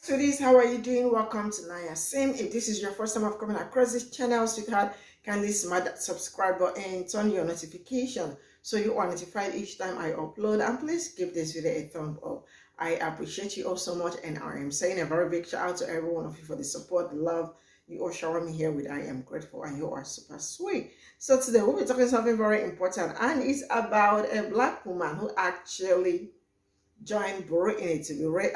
Sweeties, how are you doing? Welcome to Naya Sim. If this is your first time of coming across this channel, sweetheart, kindly smash that subscribe button, turn your notification so you are notified each time I upload, and please give this video a thumb up. I appreciate you all so much, and I am saying a very big shout out to every one of you for the support, the love you all shower me here with. I am grateful, and you are super sweet. So today we'll be talking something very important, and it's about a black woman who actually joined Britney to be right.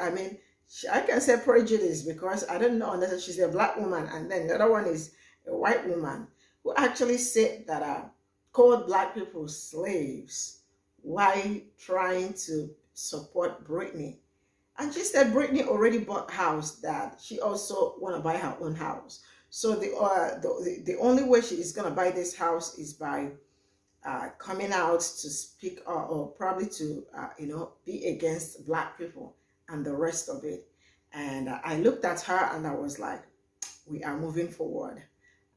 I can say prejudice because I don't know unless she's a black woman, and then the other one is a white woman who actually said that called black people slaves while trying to support Britney. And she said Britney already bought house, that she also want to buy her own house. So the only way she is gonna buy this house is by coming out to speak, or probably to be against black people and the rest of it. And I looked at her and I was like, we are moving forward,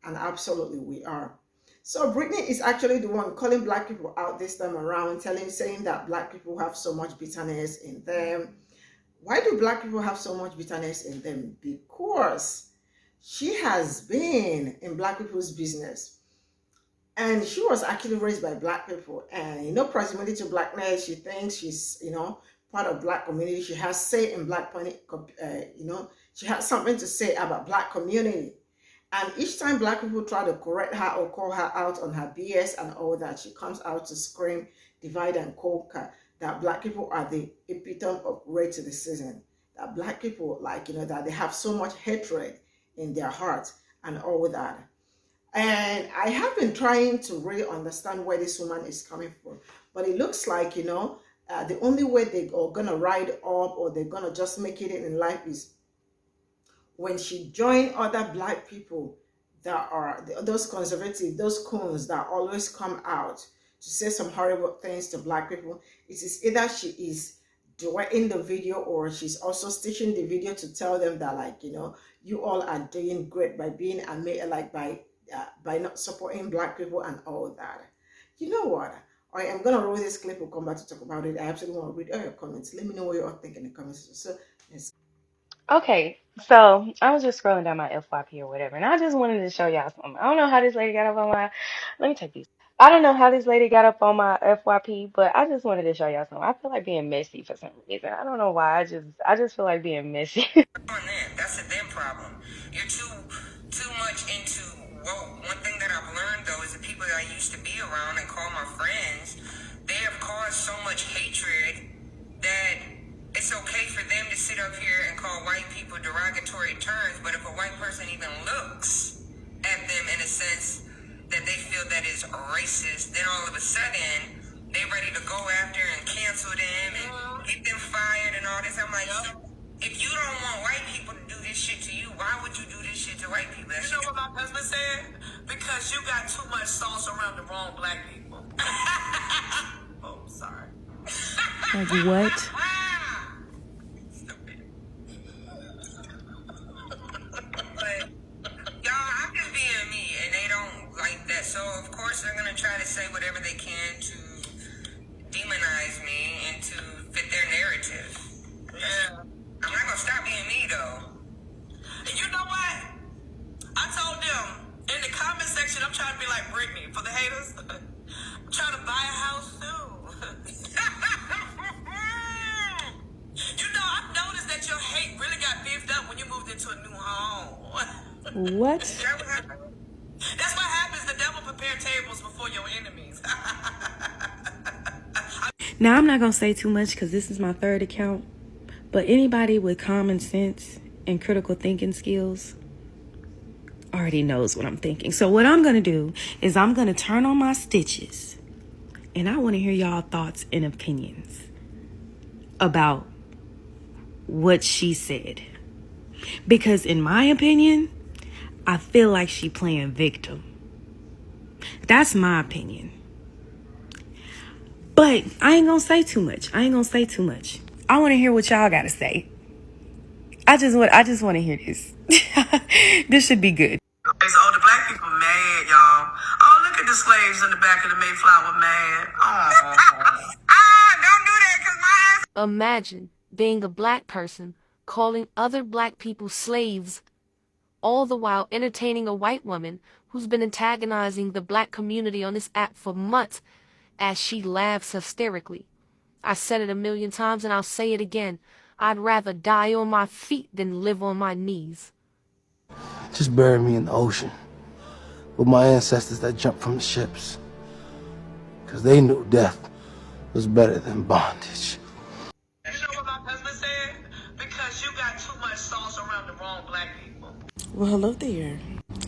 and absolutely we are. So Britney is actually the one calling black people out this time around, saying that black people have so much bitterness in them. Why do black people have so much bitterness in them? Because she has been in black people's business. And she was actually raised by black people, and proximity to blackness, she thinks she's part of black community. She has say in black she has something to say about black community. And each time black people try to correct her or call her out on her BS and all that, she comes out to scream, divide and conquer, that black people are the epitome of racism, that black people, that they have so much hatred in their hearts and all that. And I have been trying to really understand where this woman is coming from. But it looks like, the only way they are going to ride up, or they're going to just make it in life, is when she joined other black people that are those conservative, those coons that always come out to say some horrible things to black people. It is either she is directing the video, or she's also stitching the video to tell them that, you all are doing great by being by not supporting black people and all that. You know what? I am gonna roll this clip. We'll come back to talk about it. I absolutely want to read all your comments. Let me know what you all think in the comments. So yes. Okay, so I was just scrolling down my FYP or whatever, and I just wanted to show y'all something. I don't know how this lady got up on my. Let me take these. I don't know how this lady got up on my FYP, but I just wanted to show y'all something. I feel like being messy for some reason. I don't know why. I just feel like being messy. On that. That's a them problem. You're too much into. Well, one thing that I've learned though is the people that I used to be around and call my friends, they have caused so much hatred that it's okay for them to sit up here and call white people derogatory terms. But if a white person even looks at them in a sense that they feel that is racist, then all of a sudden they ready to go after and cancel them and get them fired and all this. I'm like, if you don't want white people to do this shit to you, why would you do this shit to white people? You know what my husband said? Because you got too much sauce around the wrong black people. Oh, sorry. Like what? Stupid. But y'all, I'm just being me, and they don't like that. So of course they're gonna try to say whatever they can to demonize me and to fit their narrative. Yeah. I'm not gonna stop being me though. And you know what? I told them in the comment section, I'm trying to be like Britney for the haters. I'm trying to buy a house too. I've noticed that your hate really got beefed up when you moved into a new home. What? That's what happens. The devil prepared tables before your enemies. Now I'm not gonna say too much because this is my third account. But anybody with common sense and critical thinking skills already knows what I'm thinking. So what I'm going to do is I'm going to turn on my stitches, and I want to hear y'all thoughts and opinions about what she said. Because in my opinion, I feel like she playing victim. That's my opinion. But I ain't going to say too much. I want to hear what y'all got to say. I just want to hear this. This should be good. So the black people mad, y'all. Oh, look at the slaves in the back of the Mayflower mad. Don't do that, cause my ass. Imagine being a black person calling other black people slaves, all the while entertaining a white woman who's been antagonizing the black community on this app for months as she laughs hysterically. I said it 1,000,000 times and I'll say it again. I'd rather die on my feet than live on my knees. Just bury me in the ocean with my ancestors that jumped from the ships. Because they knew death was better than bondage. You know what my husband said? Because you got too much sauce around the wrong black people. Well, hello there.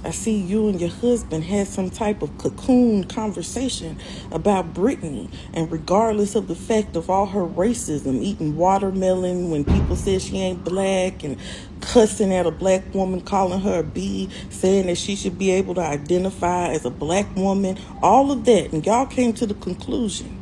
I see you and your husband had some type of cocoon conversation about Brittany, and regardless of the fact of all her racism, eating watermelon when people said she ain't black, and cussing at a black woman, calling her a B, saying that she should be able to identify as a black woman, all of that, and y'all came to the conclusion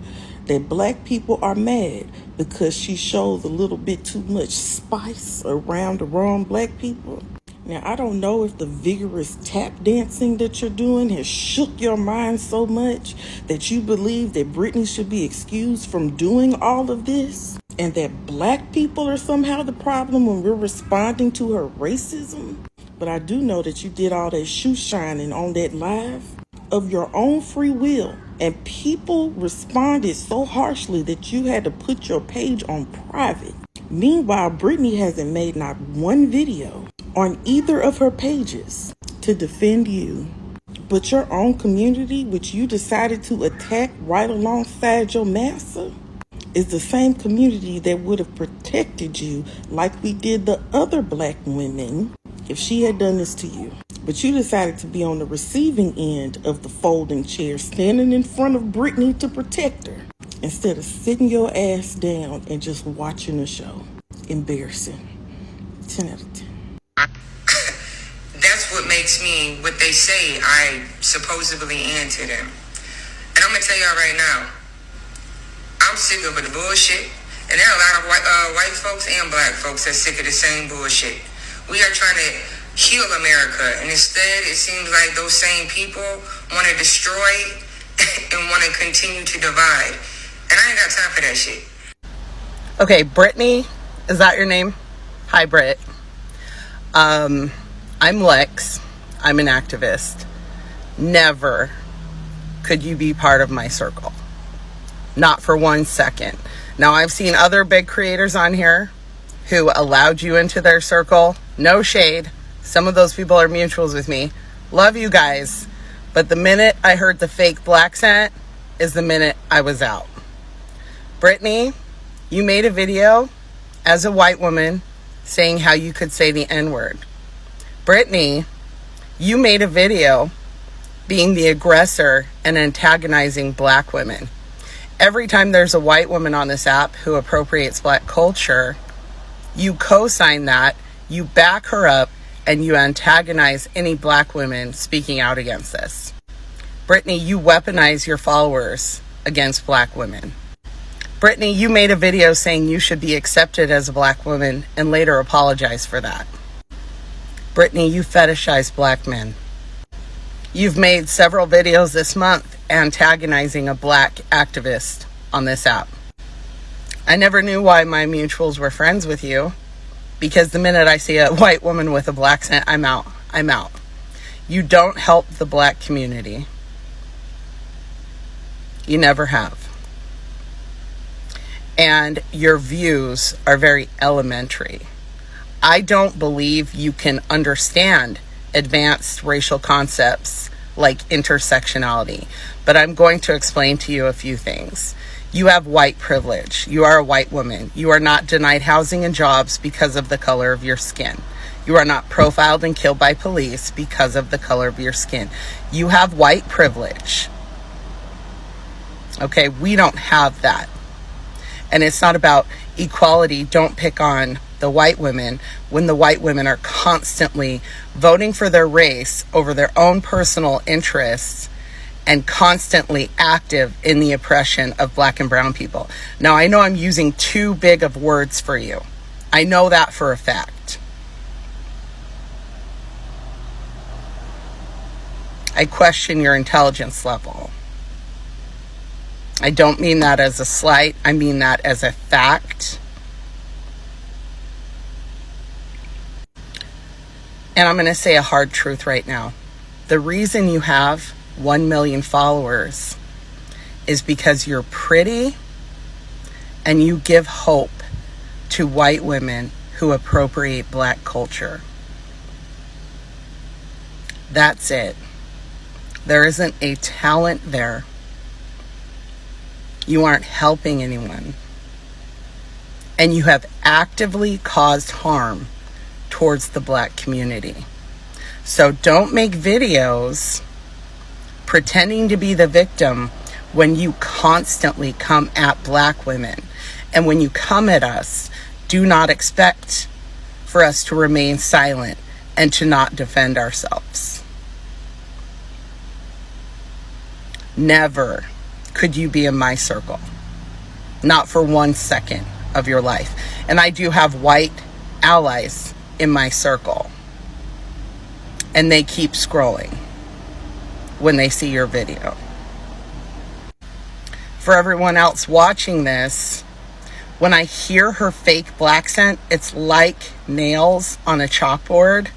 that black people are mad because she shows a little bit too much spice around the wrong black people. Now, I don't know if the vigorous tap dancing that you're doing has shook your mind so much that you believe that Brittany should be excused from doing all of this, and that black people are somehow the problem when we're responding to her racism. But I do know that you did all that shoe shining on that live of your own free will, and people responded so harshly that you had to put your page on private. Meanwhile, Brittany hasn't made not one video on either of her pages to defend you. But your own community, which you decided to attack right alongside your master, is the same community that would have protected you like we did the other black women if she had done this to you. But you decided to be on the receiving end of the folding chair, standing in front of Brittany to protect her, instead of sitting your ass down and just watching the show. Embarrassing. 10 out of 10. That's what makes me what they say I supposedly am to them. And I'm gonna tell y'all right now, I'm sick of the bullshit. And there are a lot of white folks and black folks that's sick of the same bullshit. We are trying to heal America, and instead it seems like those same people want to destroy and want to continue to divide. And I ain't got time for that shit. Okay, Brittany, is that your name? Hi, Britt. I'm Lex. I'm an activist. Never could you be part of my circle. Not for 1 second. Now, I've seen other big creators on here who allowed you into their circle. No shade. Some of those people are mutuals with me. Love you guys. But the minute I heard the fake black scent is the minute I was out. Brittany, you made a video as a white woman saying how you could say the N-word. Brittany, you made a video being the aggressor and antagonizing black women. Every time there's a white woman on this app who appropriates black culture, you co-sign that, you back her up, and you antagonize any black women speaking out against this. Brittany, you weaponize your followers against black women. Brittany, you made a video saying you should be accepted as a black woman and later apologize for that. Brittany, you fetishize black men. You've made several videos this month antagonizing a black activist on this app. I never knew why my mutuals were friends with you, because the minute I see a white woman with a black scent, I'm out. I'm out. You don't help the black community. You never have. And your views are very elementary. I don't believe you can understand advanced racial concepts like intersectionality, but I'm going to explain to you a few things. You have white privilege. You are a white woman. You are not denied housing and jobs because of the color of your skin. You are not profiled and killed by police because of the color of your skin. You have white privilege. Okay, we don't have that. And it's not about equality. Don't pick on the white women when the white women are constantly voting for their race over their own personal interests and constantly active in the oppression of black and brown people. Now, I know I'm using too big of words for you. I know that for a fact. I question your intelligence level. I don't mean that as a slight. I mean that as a fact. And I'm going to say a hard truth right now. The reason you have 1 million followers is because you're pretty and you give hope to white women who appropriate black culture. That's it. There isn't a talent there. You aren't helping anyone. And you have actively caused harm towards the black community. So don't make videos pretending to be the victim when you constantly come at black women. And when you come at us, do not expect for us to remain silent and to not defend ourselves. Never could you be in my circle. Not for 1 second of your life. And I do have white allies in my circle. And they keep scrolling when they see your video. For everyone else watching this, when I hear her fake black scent, it's like nails on a chalkboard.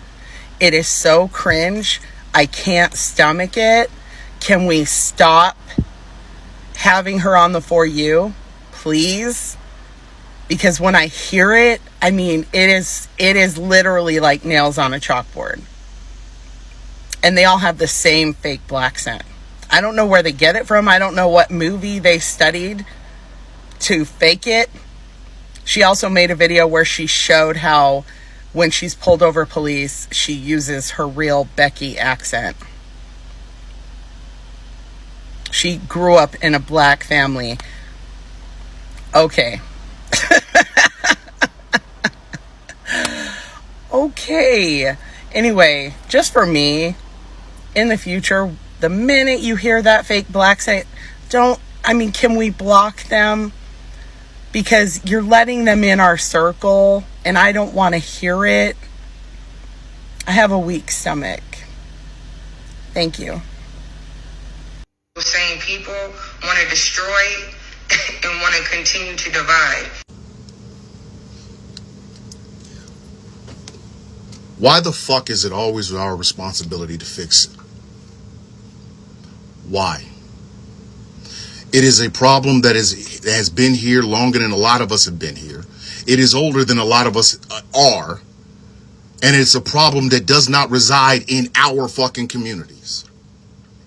It is so cringe. I can't stomach it. Can we stop having her on the For You, please? Because when I hear it, I mean, it is literally like nails on a chalkboard. And they all have the same fake black scent. I don't know where they get it from. I don't know what movie they studied to fake it. She also made a video where she showed how when she's pulled over police, she uses her real Becky accent. She grew up in a black family. Okay. Okay. Anyway, just for me, in the future, the minute you hear that fake black scent, can we block them? Because you're letting them in our circle, and I don't want to hear it. I have a weak stomach. Thank you. Saying people want to destroy and want to continue to divide. Why the fuck is it always our responsibility to fix it? Why? It is a problem that has been here longer than a lot of us have been here. It is older than a lot of us are. And it's a problem that does not reside in our fucking communities.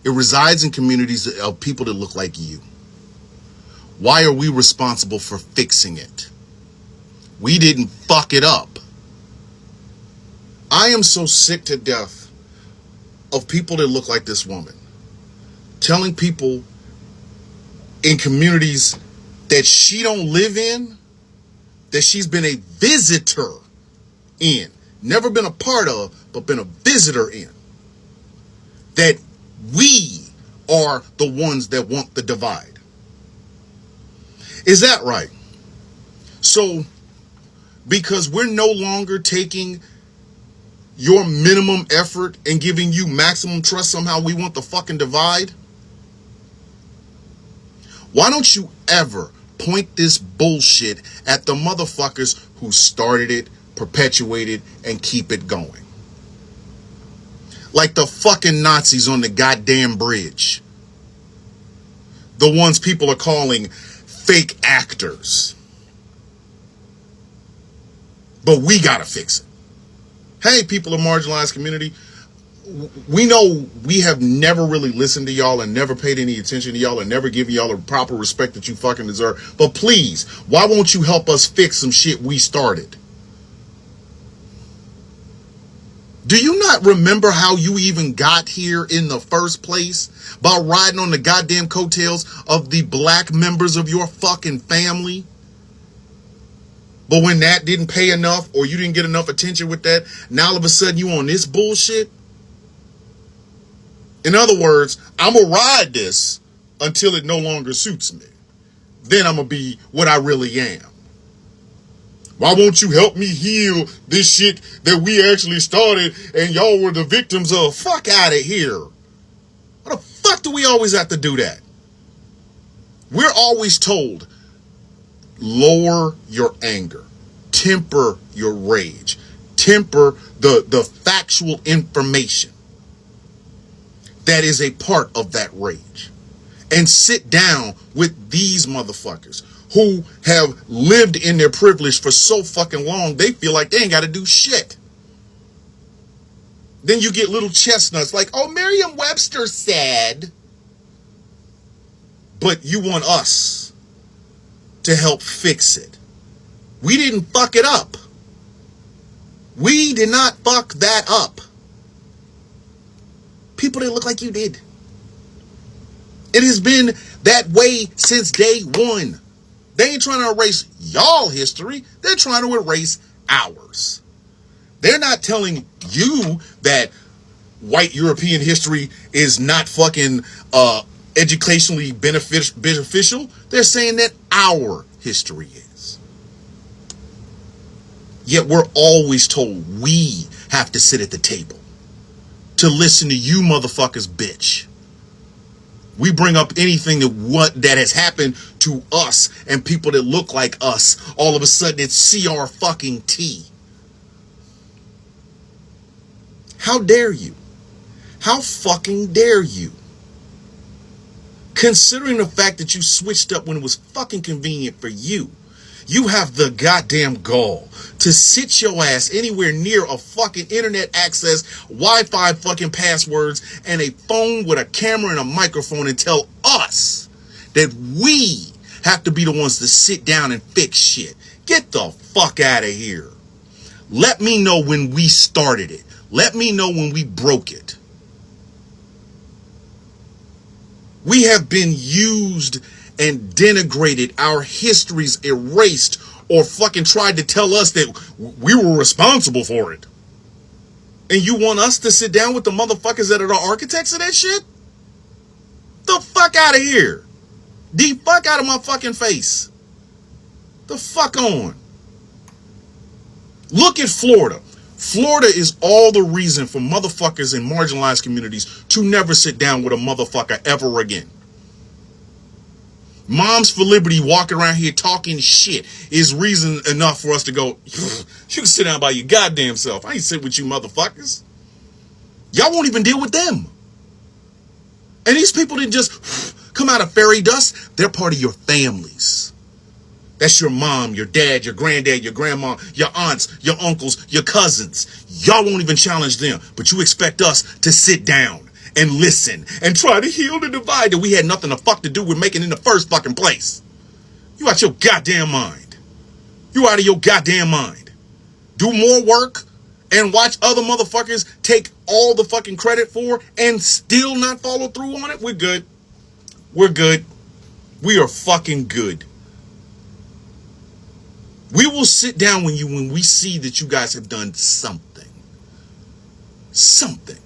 It resides in communities of people that look like you. Why are we responsible for fixing it? We didn't fuck it up. I am so sick to death of people that look like this woman telling people in communities that she don't live in, that she's been a visitor in, never been a part of, but been a visitor in, that we are the ones that want the divide. Is that right? So, because we're no longer taking your minimum effort and giving you maximum trust, somehow we want the fucking divide? Why don't you ever point this bullshit at the motherfuckers who started it, perpetuated, and keep it going? Like the fucking Nazis on the goddamn bridge. The ones people are calling fake actors. But we gotta fix it. Hey, people of marginalized community, we know we have never really listened to y'all and never paid any attention to y'all and never given y'all the proper respect that you fucking deserve. But please, why won't you help us fix some shit we started? Do you not remember how you even got here in the first place? By riding on the goddamn coattails of the black members of your fucking family? But when that didn't pay enough, or you didn't get enough attention with that, now all of a sudden you on this bullshit? In other words, I'm going to ride this until it no longer suits me. Then I'm going to be what I really am. Why won't you help me heal this shit that we actually started and y'all were the victims of? Fuck out of here. Why the fuck do we always have to do that? We're always told, lower your anger, temper your rage, temper the fact factual information that is a part of that rage and sit down with these motherfuckers who have lived in their privilege for so fucking long they feel like they ain't got to do shit. Then you get little chestnuts like, oh, Merriam-Webster said. But you want us to help fix it. We didn't fuck it up. We did not fuck that up. People that look like you did. It has been that way since day one. They ain't trying to erase y'all history. They're trying to erase ours. They're not telling you that white European history is not fucking educationally beneficial. They're saying that our history is. Yet we're always told we have to sit at the table to listen to you motherfuckers bitch. We bring up anything that has happened to us and people that look like us. All of a sudden it's CR fucking T. How dare you? How fucking dare you? Considering the fact that you switched up when it was fucking convenient for you, you have the goddamn gall to sit your ass anywhere near a fucking internet access, Wi-Fi fucking passwords, and a phone with a camera and a microphone and tell us that we have to be the ones to sit down and fix shit. Get the fuck out of here. Let me know when we started it. Let me know when we broke it. We have been used and denigrated, our histories erased, or fucking tried to tell us that we were responsible for it. And you want us to sit down with the motherfuckers that are the architects of that shit? The fuck out of here. The fuck out of my fucking face. The fuck on. Look at Florida. Florida is all the reason for motherfuckers in marginalized communities to never sit down with a motherfucker ever again. Moms for Liberty walking around here talking shit is reason enough for us to go, you can sit down by your goddamn self. I ain't sit with you motherfuckers. Y'all won't even deal with them. And these people didn't just come out of fairy dust. They're part of your families. That's your mom, your dad, your granddad, your grandma, your aunts, your uncles, your cousins. Y'all won't even challenge them, but you expect us to sit down and listen and try to heal the divide that we had nothing to fuck to do with making in the first fucking place. You out your goddamn mind. You out of your goddamn mind. Do more work and watch other motherfuckers take all the fucking credit for and still not follow through on it. We're good. We're good. We are fucking good. We will sit down with you when we see that you guys have done something. Something.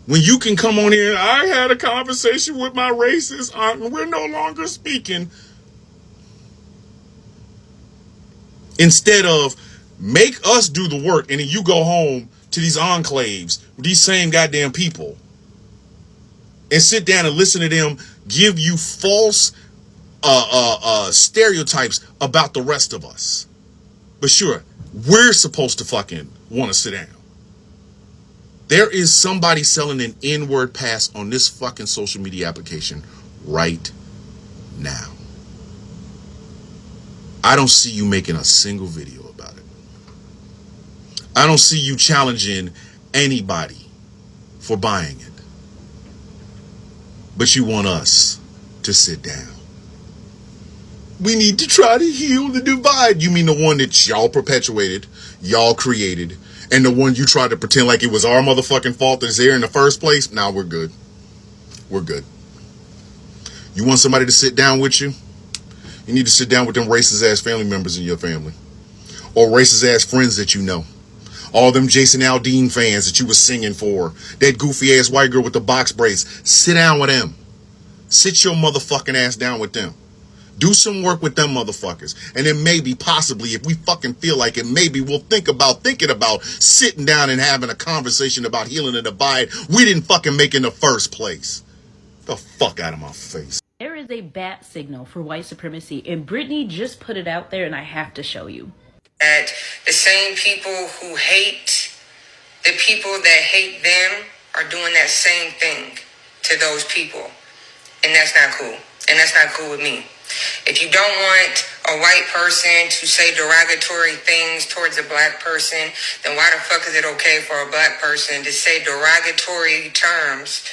When you can come on here and I had a conversation with my racist aunt and we're no longer speaking. Instead of make us do the work and then you go home to these enclaves with these same goddamn people and sit down and listen to them give you false stereotypes about the rest of us. But sure, we're supposed to fucking want to sit down. There is somebody selling an N-word pass on this fucking social media application right now. I don't see you making a single video about it. I don't see you challenging anybody for buying it. But you want us to sit down. We need to try to heal the divide. You mean the one that y'all perpetuated, y'all created, and the one you tried to pretend like it was our motherfucking fault that's there in the first place? Nah, we're good. We're good. You want somebody to sit down with you? You need to sit down with them racist ass family members in your family. Or racist ass friends that you know. All them Jason Aldean fans that you was singing for. That goofy ass white girl with the box braids. Sit down with them. Sit your motherfucking ass down with them. Do some work with them motherfuckers. And then maybe, possibly, if we fucking feel like it, maybe we'll thinking about sitting down and having a conversation about healing the divide we didn't fucking make in the first place. The fuck out of my face. There is a bat signal for white supremacy, and Brittany just put it out there, and I have to show you. That the same people who hate the people that hate them are doing that same thing to those people. And that's not cool. And that's not cool with me. If you don't want a white person to say derogatory things towards a black person, then why the fuck is it okay for a black person to say derogatory terms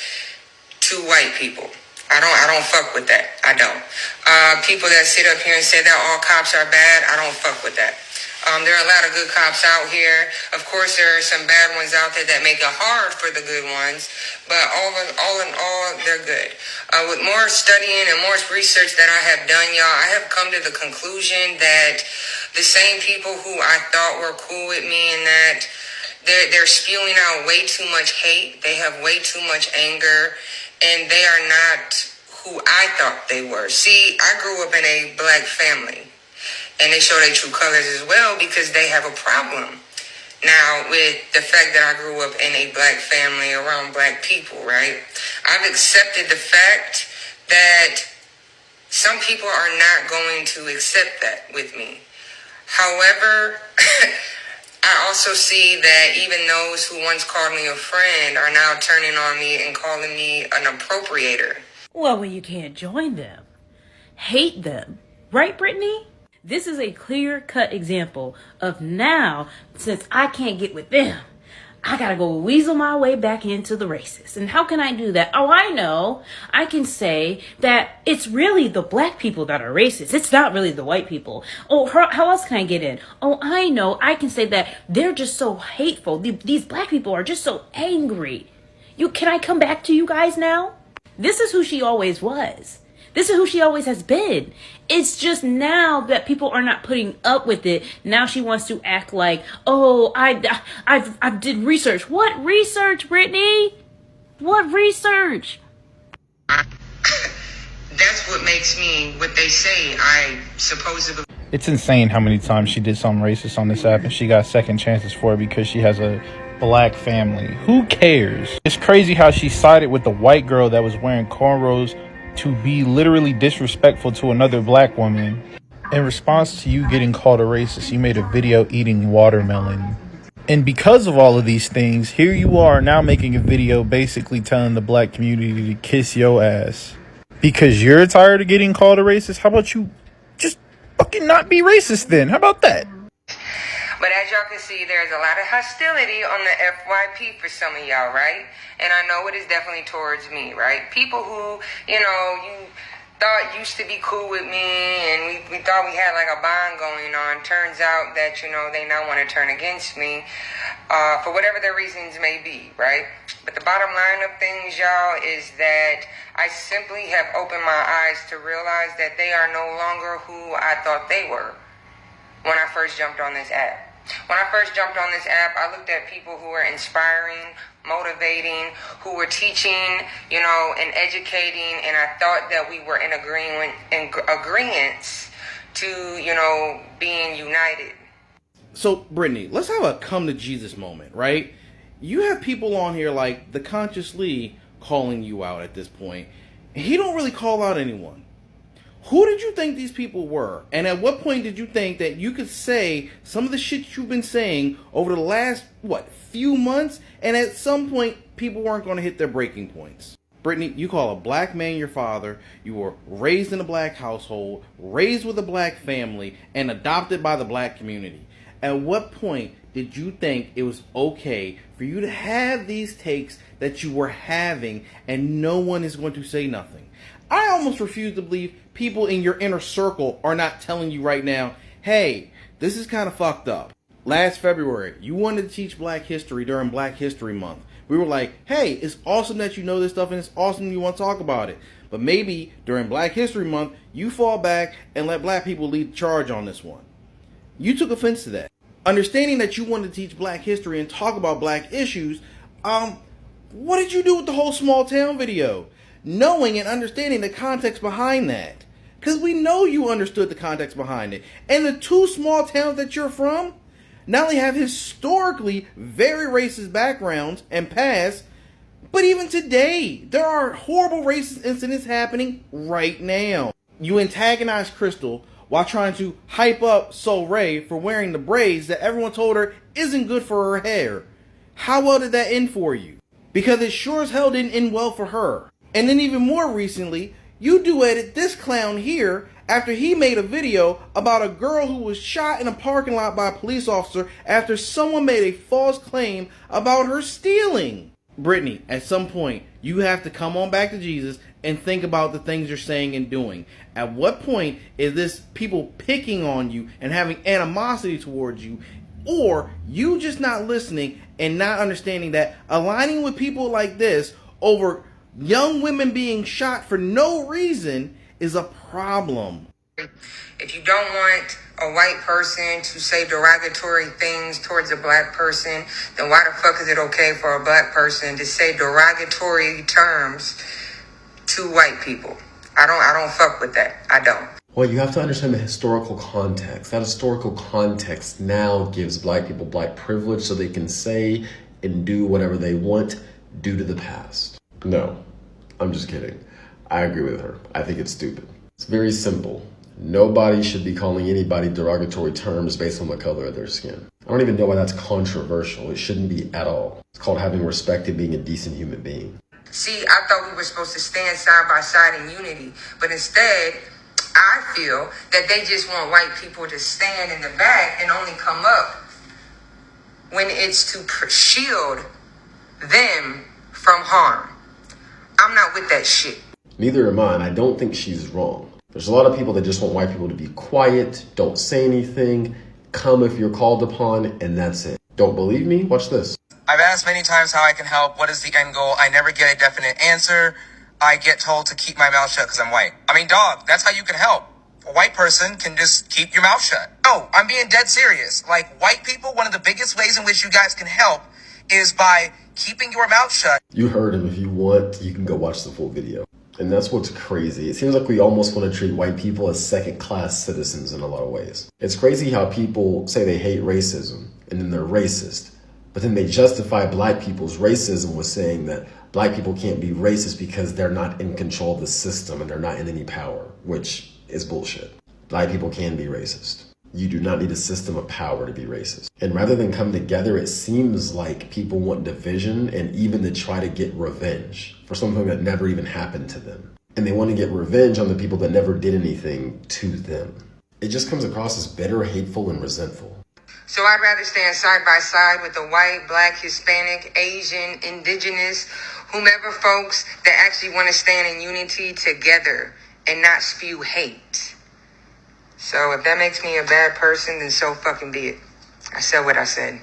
to white people? I don't fuck with that. I don't. People that sit up here and say that all cops are bad, I don't fuck with that. There are a lot of good cops out here. Of course, there are some bad ones out there that make it hard for the good ones. But all in all, they're good. With more studying and more research that I have done, y'all, I have come to the conclusion that the same people who I thought were cool with me and that they're spewing out way too much hate. They have way too much anger. And they are not who I thought they were. See, I grew up in a black family. And they show their true colors as well because they have a problem now with the fact that I grew up in a black family around black people, right? I've accepted the fact that some people are not going to accept that with me. However, I also see that even those who once called me a friend are now turning on me and calling me an appropriator. Well, you can't join them. Hate them. Right, Brittany? This is a clear-cut example of now, since I can't get with them, I gotta go weasel my way back into the races. And how can I do that? Oh, I know. I can say that it's really the black people that are racist. It's not really the white people. Oh, how else can I get in? Oh, I know. I can say that they're just so hateful. These black people are just so angry. Can I come back to you guys now? This is who she always was. This is who she always has been. It's just now that people are not putting up with it. Now she wants to act like, oh, I did research. What research, Brittany? What research? That's what makes me what they say I supposedly. It's insane how many times she did something racist on this app and she got second chances for it because she has a black family. Who cares? It's crazy how she sided with the white girl that was wearing cornrows to be literally disrespectful to another black woman. In response to you getting called a racist, you made a video eating watermelon. And because of all of these things, here you are now making a video basically telling the black community to kiss your ass. Because you're tired of getting called a racist, how about you just fucking not be racist then? How about that? But as y'all can see, there's a lot of hostility on the FYP for some of y'all, right? And I know it is definitely towards me, right? People who, you thought used to be cool with me and we thought we had like a bond going on. Turns out that, they now want to turn against me for whatever their reasons may be, right? But the bottom line of things, y'all, is that I simply have opened my eyes to realize that they are no longer who I thought they were when I first jumped on this app. When I first jumped on this app, I looked at people who were inspiring, motivating, who were teaching, and educating, and I thought that we were in agreement to, being united. So, Brittany, let's have a come to Jesus moment, right? You have people on here like the Conscious Lee calling you out at this point. He don't really call out anyone. Who did you think these people were? And at what point did you think that you could say some of the shit you've been saying over the last, few months? And at some point, people weren't going to hit their breaking points. Brittany, you call a black man your father. You were raised in a black household, raised with a black family, and adopted by the black community. At what point did you think it was okay for you to have these takes that you were having and no one is going to say nothing? I almost refuse to believe people in your inner circle are not telling you right now, hey, this is kind of fucked up. Last February, you wanted to teach Black history during Black History Month. We were like, hey, it's awesome that you know this stuff and it's awesome you want to talk about it. But maybe during Black History Month, you fall back and let black people lead the charge on this one. You took offense to that. Understanding that you wanted to teach black history and talk about black issues, what did you do with the whole small town video? Knowing and understanding the context behind that. Because we know you understood the context behind it. And the two small towns that you're from not only have historically very racist backgrounds and past, but even today, there are horrible racist incidents happening right now. You antagonize Crystal while trying to hype up Sh0wed for wearing the braids that everyone told her isn't good for her hair. How well did that end for you? Because it sure as hell didn't end well for her. And then even more recently, you duetted this clown here after he made a video about a girl who was shot in a parking lot by a police officer after someone made a false claim about her stealing. Brittany, at some point, you have to come on back to Jesus and think about the things you're saying and doing. At what point is this people picking on you and having animosity towards you, or you just not listening and not understanding that aligning with people like this over young women being shot for no reason is a problem? If you don't want a white person to say derogatory things towards a black person, then why the fuck is it okay for a black person to say derogatory terms to white people? I don't fuck with that. I don't. Well, you have to understand the historical context. That historical context now gives black people black privilege so they can say and do whatever they want due to the past. No, I'm just kidding. I agree with her. I think it's stupid. It's very simple. Nobody should be calling anybody derogatory terms based on the color of their skin. I don't even know why that's controversial. It shouldn't be at all. It's called having respect and being a decent human being. See, I thought we were supposed to stand side by side in unity, but instead, I feel that they just want white people to stand in the back and only come up when it's to shield them from harm. I'm not with that shit. Neither am I, and I don't think she's wrong. There's a lot of people that just want white people to be quiet, don't say anything, come if you're called upon, and that's it. Don't believe me? Watch this. I've asked many times how I can help. What is the end goal? I never get a definite answer. I get told to keep my mouth shut because I'm white. I mean, dog, that's how you can help. A white person can just keep your mouth shut. No, I'm being dead serious. Like, white people, one of the biggest ways in which you guys can help is by keeping your mouth shut. You heard him. If you want, you can go watch the full video. And that's what's crazy. It seems like we almost want to treat white people as second-class citizens in a lot of ways. It's crazy how people say they hate racism, and then they're racist. But then they justify black people's racism with saying that black people can't be racist because they're not in control of the system and they're not in any power, which is bullshit. Black people can be racist. You do not need a system of power to be racist. And rather than come together, it seems like people want division and even to try to get revenge for something that never even happened to them. And they want to get revenge on the people that never did anything to them. It just comes across as bitter, hateful, and resentful. So I'd rather stand side by side with the white, black, Hispanic, Asian, indigenous, whomever folks that actually want to stand in unity together and not spew hate. So if that makes me a bad person, then so fucking be it. I said what I said.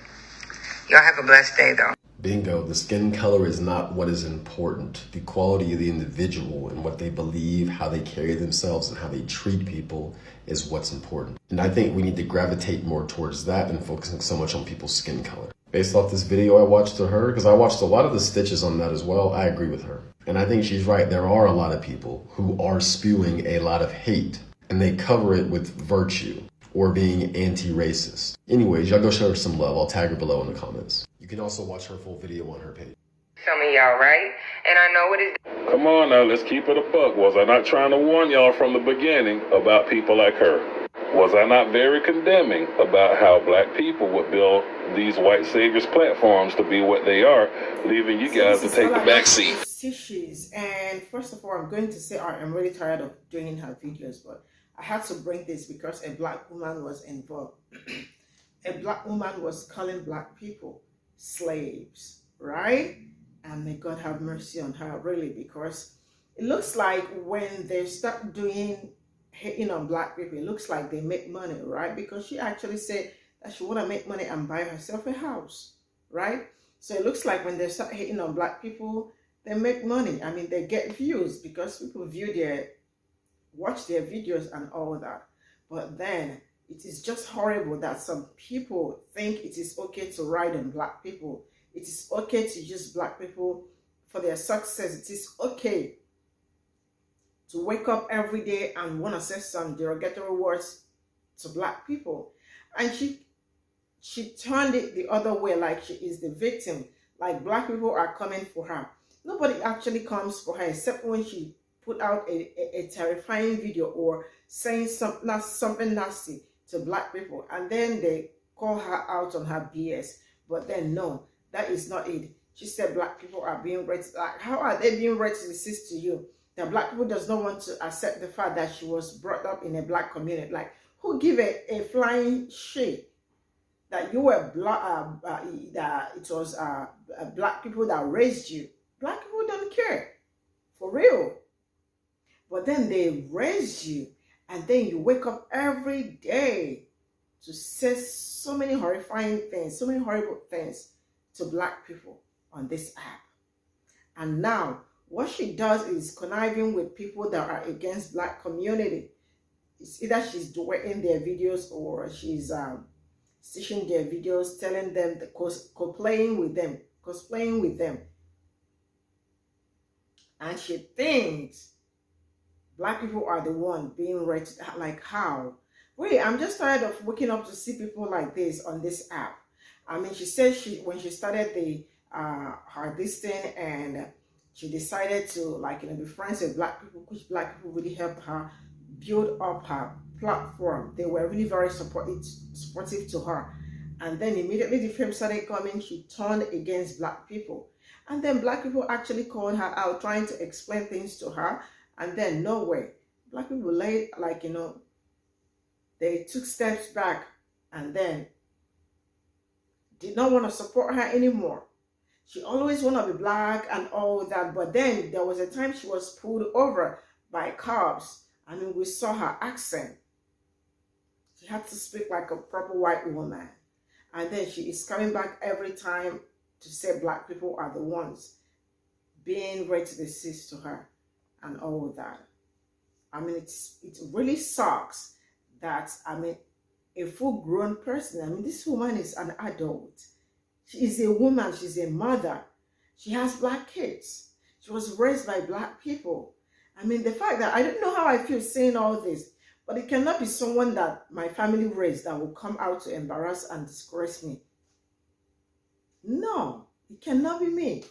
Y'all have a blessed day, though. Bingo. The skin color is not what is important. The quality of the individual and what they believe, how they carry themselves, and how they treat people is what's important. And I think we need to gravitate more towards that than focusing so much on people's skin color. Based off this video I watched of her, because I watched a lot of the stitches on that as well, I agree with her. And I think she's right. There are a lot of people who are spewing a lot of hate, and they cover it with virtue or being anti-racist. Anyways, y'all go show her some love. I'll tag her below in the comments. You can also watch her full video on her page. Some of y'all, right? And I know what is. Come on now, let's keep it a buck. Was I not trying to warn y'all from the beginning about people like her? Was I not very condemning about how black people would build these white saviors platforms to be what they are, leaving you guys to take the back seat? And first of all, I'm going to say I'm really tired of doing her videos, but I had to bring this because a black woman was involved. A black woman was calling black people slaves, right? And may God have mercy on her, really, because it looks like when they start doing hating on black people, it looks like they make money, right? Because she actually said that she want to make money and buy herself a house, right? So it looks like when they start hating on black people, they make money. I mean, they get views because people watch their videos and all that. But then it is just horrible that some people think it is okay to ride on black people. It is okay to use black people for their success. It is okay to wake up every day and want to say some derogatory words to black people. And she turned it the other way, like she is the victim, like black people are coming for her. Nobody actually comes for her except when she put out a terrifying video or saying something nasty to black people, and then they call her out on her BS. But then no, That is not it. She said black people are being racist. Like, how are they being racist to you? That black people does not want to accept the fact that she was brought up in a black community. Like, who give a flying shit that you were black? That it was black people that raised you. Black people don't care, for real. But then they raise you, and then you wake up every day to say so many horrifying things, so many horrible things to black people on this app. And now what she does is conniving with people that are against black community. It's either she's doing their videos or she's stitching their videos, telling them, cosplaying with them. And she thinks black people are the one being rated. Like, how? Wait, I'm just tired of waking up to see people like this on this app. I mean, she said when she started her this thing, and she decided to, like, be friends with black people, which black people really helped her build up her platform. They were really very supportive to her. And then immediately the fame started coming, she turned against black people. And then black people actually called her out, trying to explain things to her. And then no way. Black people they took steps back and then did not want to support her anymore. She always want to be black and all that. But then there was a time she was pulled over by cops. I mean, we saw her accent. She had to speak like a proper white woman. And then she is coming back every time to say black people are the ones being racist to her and all that. I mean, it really sucks that, I mean, a full-grown person, I mean, this woman is an adult. She is a woman, she's a mother. She has black kids. She was raised by black people. I mean, the fact that, I don't know how I feel saying all this, but it cannot be someone that my family raised that will come out to embarrass and disgrace me. No, it cannot be me.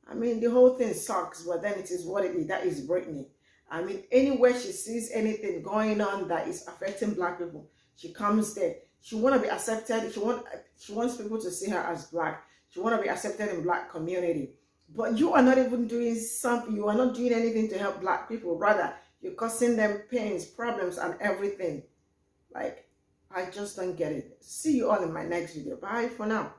I mean, the whole thing sucks, but then it is what it is. That is Brittany. I mean, anywhere she sees anything going on that is affecting black people, she comes there. She want to be accepted. She wants people to see her as black. She want to be accepted in black community. But you are not even doing something. You are not doing anything to help black people. Rather, you're causing them pains, problems, and everything. Like, I just don't get it. See you all in my next video. Bye for now.